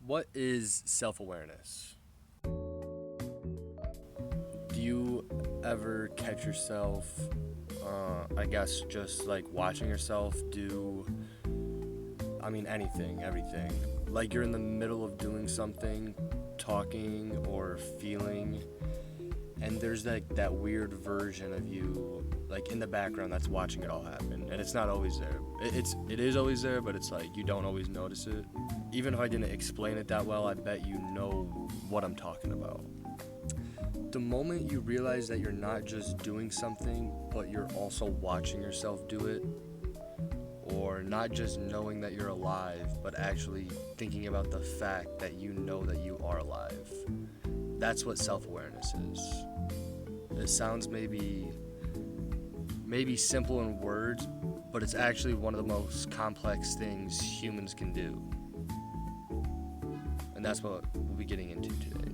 What is self-awareness? Do you ever catch yourself, I guess, just like watching yourself do, anything, everything? Like you're in the middle of doing something, talking or feeling, and there's like that weird version of you, like in the background, that's watching it all happen, and it's not always there. It is always there, but it's like you don't always notice it. Even if I didn't explain it that well, I bet you know what I'm talking about. The moment you realize that you're not just doing something, but you're also watching yourself do it, or not just knowing that you're alive, but actually thinking about the fact that you know that you are alive, that's what self-awareness is. It sounds maybe simple in words, but it's actually one of the most complex things humans can do. And that's what we'll be getting into today.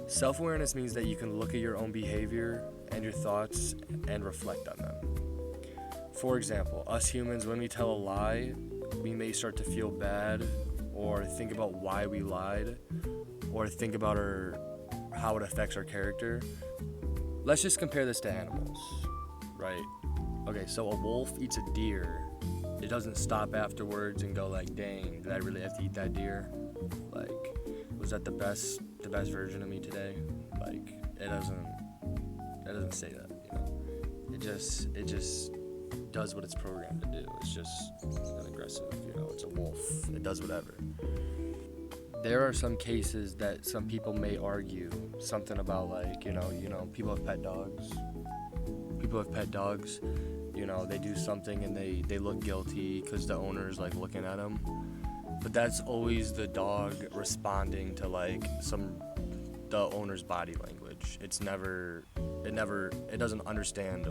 Self-awareness means that you can look at your own behavior and your thoughts and reflect on them. For example, us humans, when we tell a lie, we may start to feel bad or think about why we lied or think about how it affects our character. Let's just compare this to animals, right? Okay, so a wolf eats a deer. It doesn't stop afterwards and go like, dang, did I really have to eat that deer? Like, was that the best version of me today? Like, it doesn't say that, you know. It just does what it's programmed to do. It's just an aggressive, it's a wolf. It does whatever. There are some cases that some people may argue something about, like, people have pet dogs. They do something and they look guilty because the owner's like looking at them. But that's always the dog responding to like the owner's body language. It doesn't understand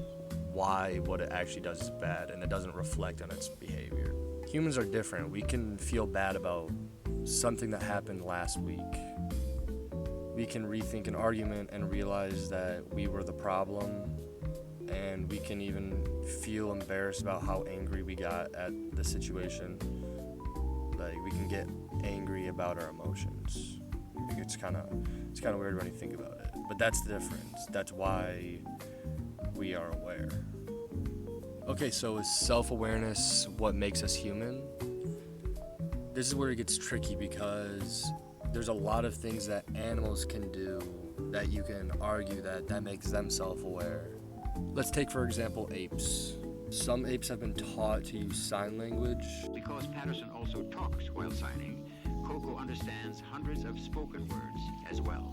why what it actually does is bad, and it doesn't reflect on its behavior. Humans are different. We can feel bad about something that happened last week. We can rethink an argument and realize that we were the problem, and we can even feel embarrassed about how angry we got at the situation. Like, we can get angry about our emotions. Like, it's kind of weird when you think about it, but that's the difference. That's why we are aware. Okay, so is self-awareness what makes us human? This is where it gets tricky, because there's a lot of things that animals can do that you can argue that makes them self-aware. Let's take, for example, apes. Some apes have been taught to use sign language. Because Patterson also talks while signing, Coco understands hundreds of spoken words as well.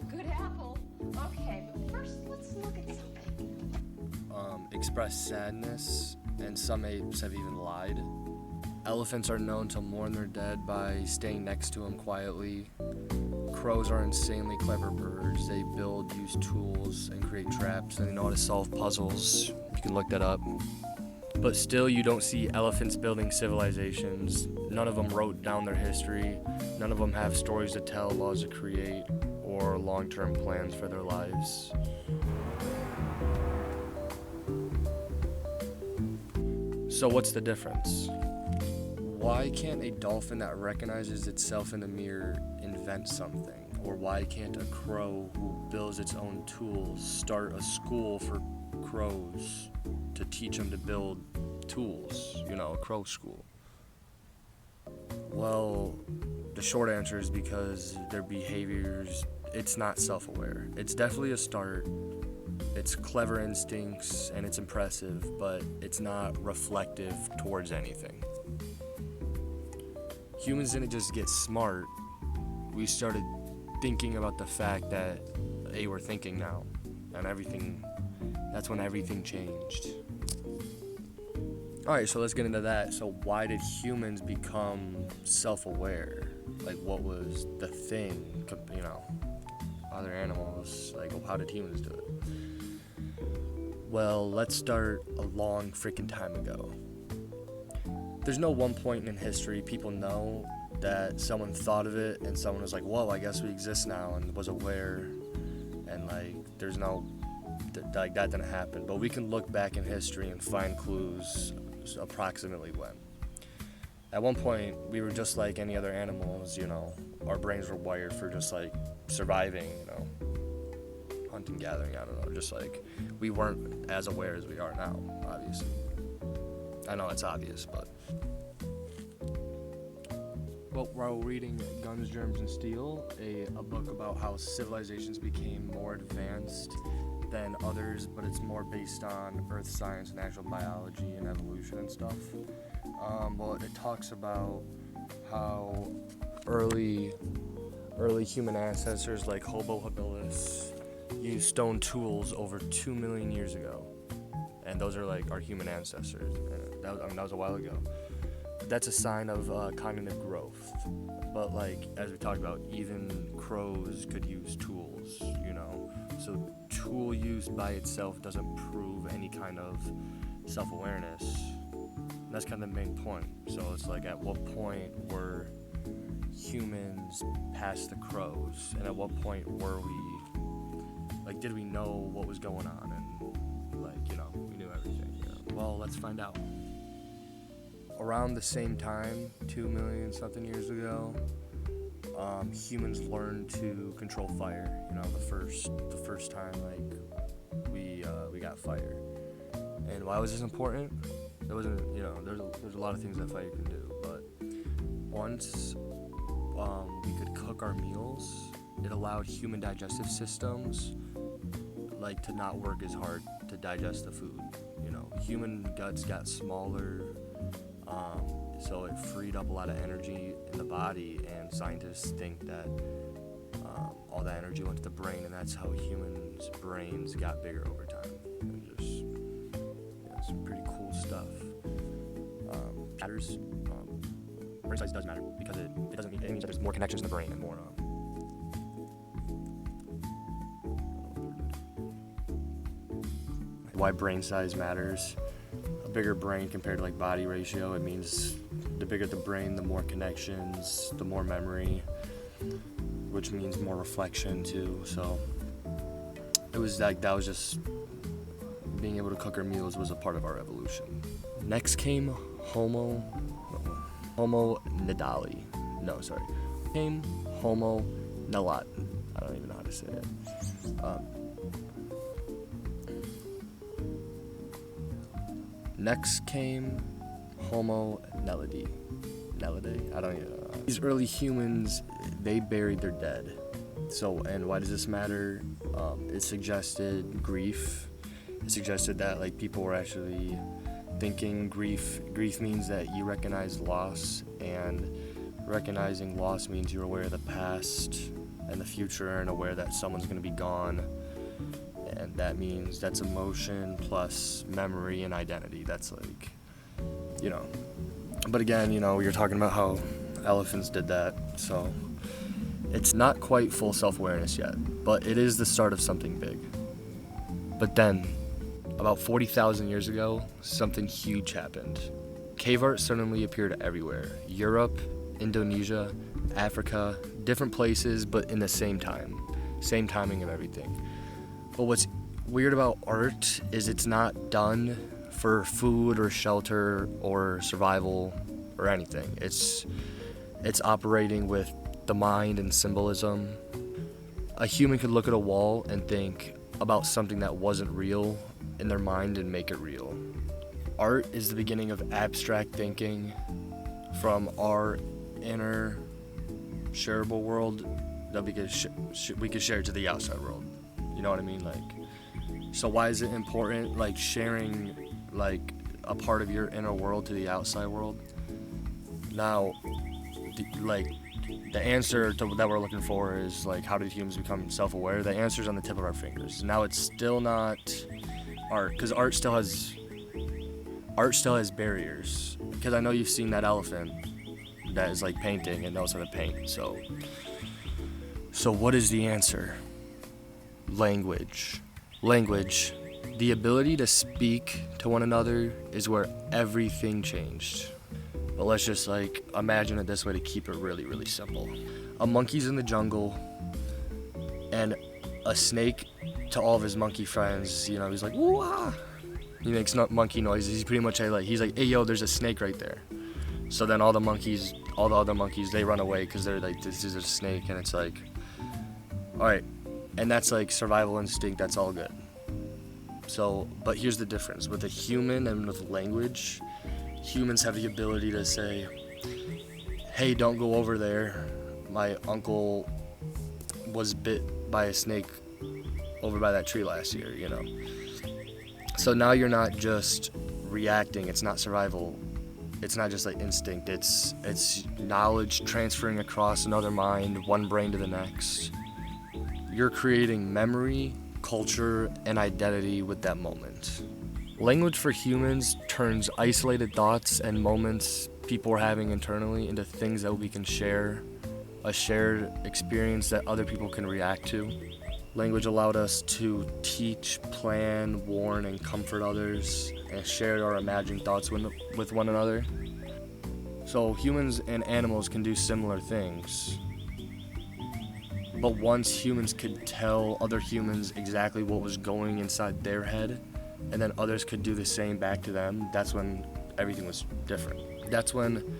Good apple. Okay, but first let's look at something. Express sadness, and some apes have even lied. Elephants are known to mourn their dead by staying next to them quietly. Crows are insanely clever birds. They build, use tools, and create traps, and they know how to solve puzzles. You can look that up. But still, you don't see elephants building civilizations. None of them wrote down their history. None of them have stories to tell, laws to create, or long-term plans for their lives. So what's the difference? Why can't a dolphin that recognizes itself in the mirror invent something? Or why can't a crow who builds its own tools start a school for crows to teach them to build tools? A crow school. Well, the short answer is because their behaviors, it's not self-aware. It's definitely a start. It's clever instincts and it's impressive, but it's not reflective towards anything. Humans didn't just get smart. We started thinking about the fact that, hey, we're thinking now, and that's when everything changed. Alright, so let's get into that. So why did humans become self-aware? Like, what was the thing, other animals, like, how did humans do it? Well, let's start a long freaking time ago. There's no one point in history people know that someone thought of it and someone was like, whoa, I guess we exist now, and was aware, and there's no, that didn't happen. But we can look back in history and find clues approximately when. At one point, we were just like any other animals, you know. Our brains were wired for just like surviving, you know, hunting, gathering, I don't know. Just like we weren't as aware as we are now, obviously. I know it's obvious, but. Well, while reading Guns, Germs, and Steel, a book about how civilizations became more advanced than others, but it's more based on earth science, natural biology, and evolution and stuff. Well, it talks about how early human ancestors like Homo habilis used stone tools over 2 million years ago, and those are like our human ancestors. That was a while ago. That's a sign of cognitive growth. But like as we talked about, even crows could use tools, you know. So tool use by itself doesn't prove any kind of self-awareness. That's kind of the main point. So it's like, at what point were humans past the crows, and at what point were we, like, did we know what was going on, and like, you know, we knew everything, you know? Well, let's find out. Around the same time, 2 million something years ago, humans learned to control fire. You know, the first time like we got fire. And why was this important? It wasn't, you know, there's a lot of things that fire can do, but once we could cook our meals, it allowed human digestive systems like to not work as hard to digest the food. You know, human guts got smaller. So it freed up a lot of energy in the body, and scientists think that all that energy went to the brain, and that's how humans' brains got bigger over time. And just, yeah, some pretty cool stuff. Matters. Brain size does matter because it doesn't mean, it means that there's more connections in the brain and more. Why brain size matters. A bigger brain compared to like body ratio, it means the bigger the brain, the more connections, the more memory, which means more reflection too. So it was like, that was just being able to cook our meals was a part of our evolution. Next came Homo naledi. Came Homo naledi. I don't even know how to say it. Next came Homo naledi. I don't even know. These early humans, they buried their dead. So, and why does this matter? It suggested grief. It suggested that like people were actually thinking grief means that you recognize loss, and recognizing loss means you're aware of the past and the future and aware that someone's going to be gone. And that means that's emotion plus memory and identity. That's like, you know. But again, you know, you're talking about how elephants did that. So it's not quite full self-awareness yet, but it is the start of something big. But then, about 40,000 years ago, something huge happened. Cave art suddenly appeared everywhere. Europe, Indonesia, Africa, different places, but in the same time. Same timing of everything. But what's weird about art is it's not done for food or shelter or survival or anything. It's operating with the mind and symbolism. A human could look at a wall and think about something that wasn't real in their mind and make it real. Art is the beginning of abstract thinking from our inner shareable world that we could share to the outside world. You know what I mean? Like, so why is it important, like, sharing, like, a part of your inner world to the outside world? Now, the answer that we're looking for is, like, how did humans become self-aware? The answer's on the tip of our fingers. Now, it's still not art, because art still has barriers. Because I know you've seen that elephant that is, like, painting and knows how to paint. So what is the answer? Language. The ability to speak to one another is where everything changed. But let's just like imagine it this way to keep it really, really simple. A monkey's in the jungle, and a snake to all of his monkey friends, you know, he's like, woo-ah! He makes monkey noises. He's pretty much like, he's like, hey yo, there's a snake right there. So then all the other monkeys, they run away because they're like, this is a snake, and it's like, all right, and that's like survival instinct. That's all good. So, but here's the difference with a human and with language. Humans have the ability to say, hey, don't go over there. My uncle was bit by a snake over by that tree last year, you know. So now you're not just reacting. It's not survival. It's not just like instinct. It's knowledge transferring across another mind, one brain to the next. You're creating memory, culture, and identity with that moment. Language for humans turns isolated thoughts and moments people are having internally into things that we can share, a shared experience that other people can react to. Language allowed us to teach, plan, warn, and comfort others, and share our imagined thoughts with one another. So humans and animals can do similar things. But once humans could tell other humans exactly what was going inside their head, and then others could do the same back to them, that's when everything was different. That's when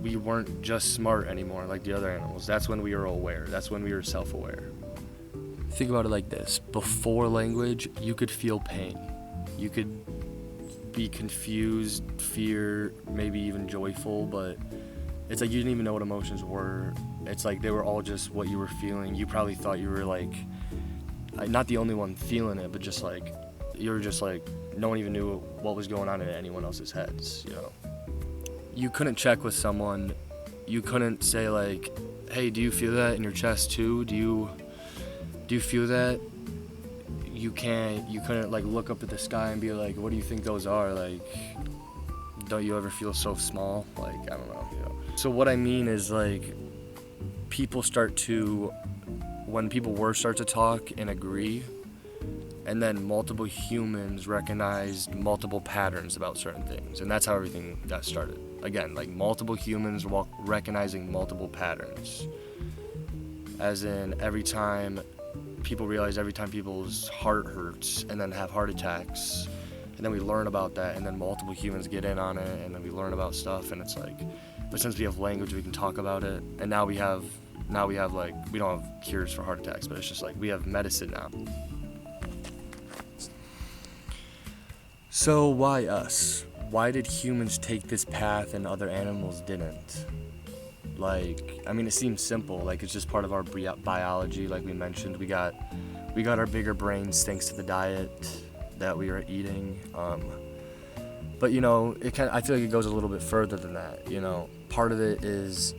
we weren't just smart anymore like the other animals. That's when we were aware. That's when we were self-aware. Think about it like this. Before language, you could feel pain. You could be confused, fear, maybe even joyful, but it's like you didn't even know what emotions were. It's like they were all just what you were feeling. You probably thought you were like not the only one feeling it, but just like you were just like no one even knew what was going on in anyone else's heads, you know. You couldn't check with someone. You couldn't say like, hey, do you feel that in your chest too? Do you feel that? You couldn't like look up at the sky and be like, what do you think those are? Like, don't you ever feel so small? Like, I don't know, you know. So what I mean is like, when people start to talk and agree, and then multiple humans recognized multiple patterns about certain things, and that's how everything got started. Again, like multiple humans recognizing multiple patterns, as in every time people's heart hurts and then have heart attacks, and then we learn about that, and then multiple humans get in on it, and then we learn about stuff, and it's like, but since we have language, we can talk about it, and now we have like, we don't have cures for heart attacks, but it's just like we have medicine now. So why us? Why did humans take this path and other animals didn't? Like, I mean, it seems simple. Like, it's just part of our biology. Like we mentioned, we got our bigger brains thanks to the diet that we are eating. But you know, I feel like it goes a little bit further than that. You know, part of it is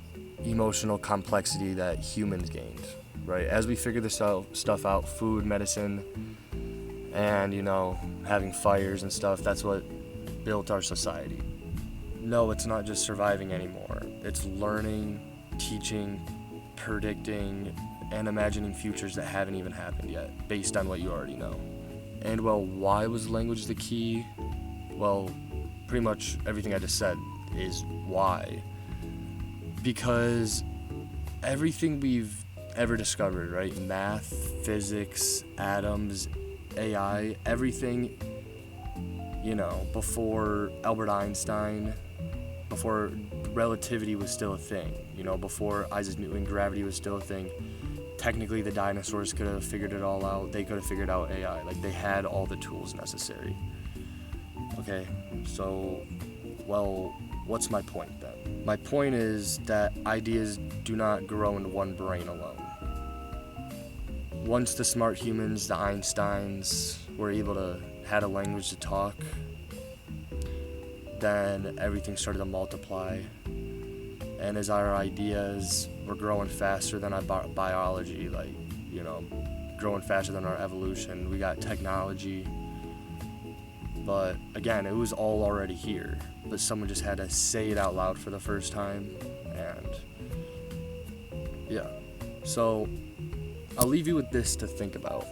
emotional complexity that humans gained, right? As we figure this stuff out, food, medicine, and you know, having fires and stuff, that's what built our society. No, it's not just surviving anymore. It's learning, teaching, predicting, and imagining futures that haven't even happened yet, based on what you already know. And well, why was language the key? Well, pretty much everything I just said is why. Because everything we've ever discovered, right? Math, physics, atoms, AI, everything, you know, before Albert Einstein, before relativity was still a thing, you know, before Isaac Newton, gravity was still a thing. Technically, the dinosaurs could have figured it all out. They could have figured out AI. Like, they had all the tools necessary. Okay, so, well, what's my point then? My point is that ideas do not grow in one brain alone. Once the smart humans, the Einsteins, were able to had a language to talk, then everything started to multiply. And as our ideas were growing faster than our biology, like, you know, growing faster than our evolution, we got technology. But again, it was all already here, but someone just had to say it out loud for the first time. And yeah, so I'll leave you with this to think about.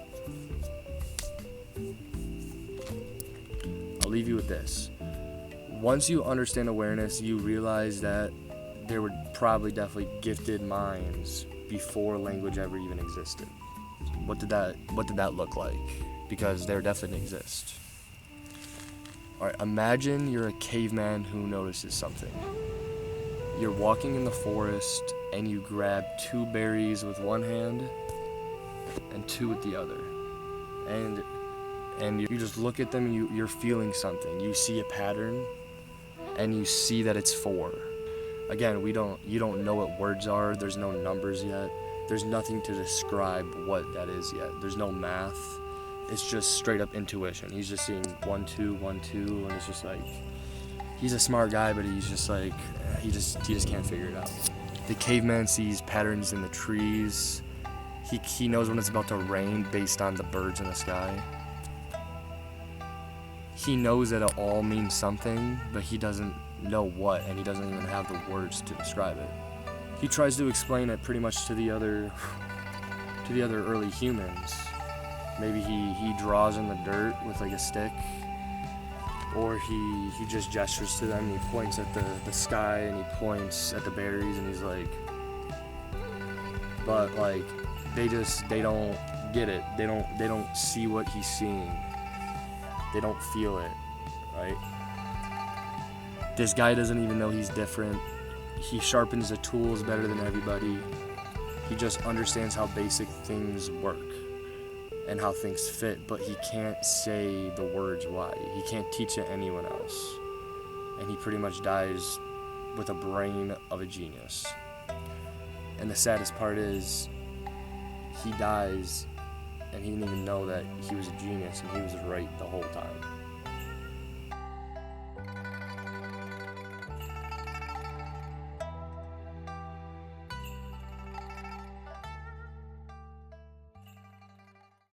I'll leave you with this. Once you understand awareness, you realize that there were probably definitely gifted minds before language ever even existed. What did that look like? Because there definitely exist. Alright, imagine you're a caveman who notices something. You're walking in the forest and you grab 2 berries with one hand and 2 with the other. And you just look at them and you're feeling something. You see a pattern and you see that it's 4. Again, you don't know what words are. There's no numbers yet. There's nothing to describe what that is yet. There's no math. It's just straight up intuition. He's just seeing 1, 2, 1, 2, and it's just like, he's a smart guy, but he's just like, he just can't figure it out. The caveman sees patterns in the trees. He knows when it's about to rain based on the birds in the sky. He knows that it all means something, but he doesn't know what, and he doesn't even have the words to describe it. He tries to explain it pretty much to the other early humans. Maybe he draws in the dirt with like a stick, or he just gestures to them and he points at the sky and he points at the berries and he's like, but like they don't get it. They don't see what he's seeing. They don't feel it, right? This guy doesn't even know he's different. He sharpens the tools better than everybody. He just understands how basic things work and how things fit, but he can't say the words why. He can't teach it anyone else. And he pretty much dies with a brain of a genius. And the saddest part is, he dies and he didn't even know that he was a genius and he was right the whole time.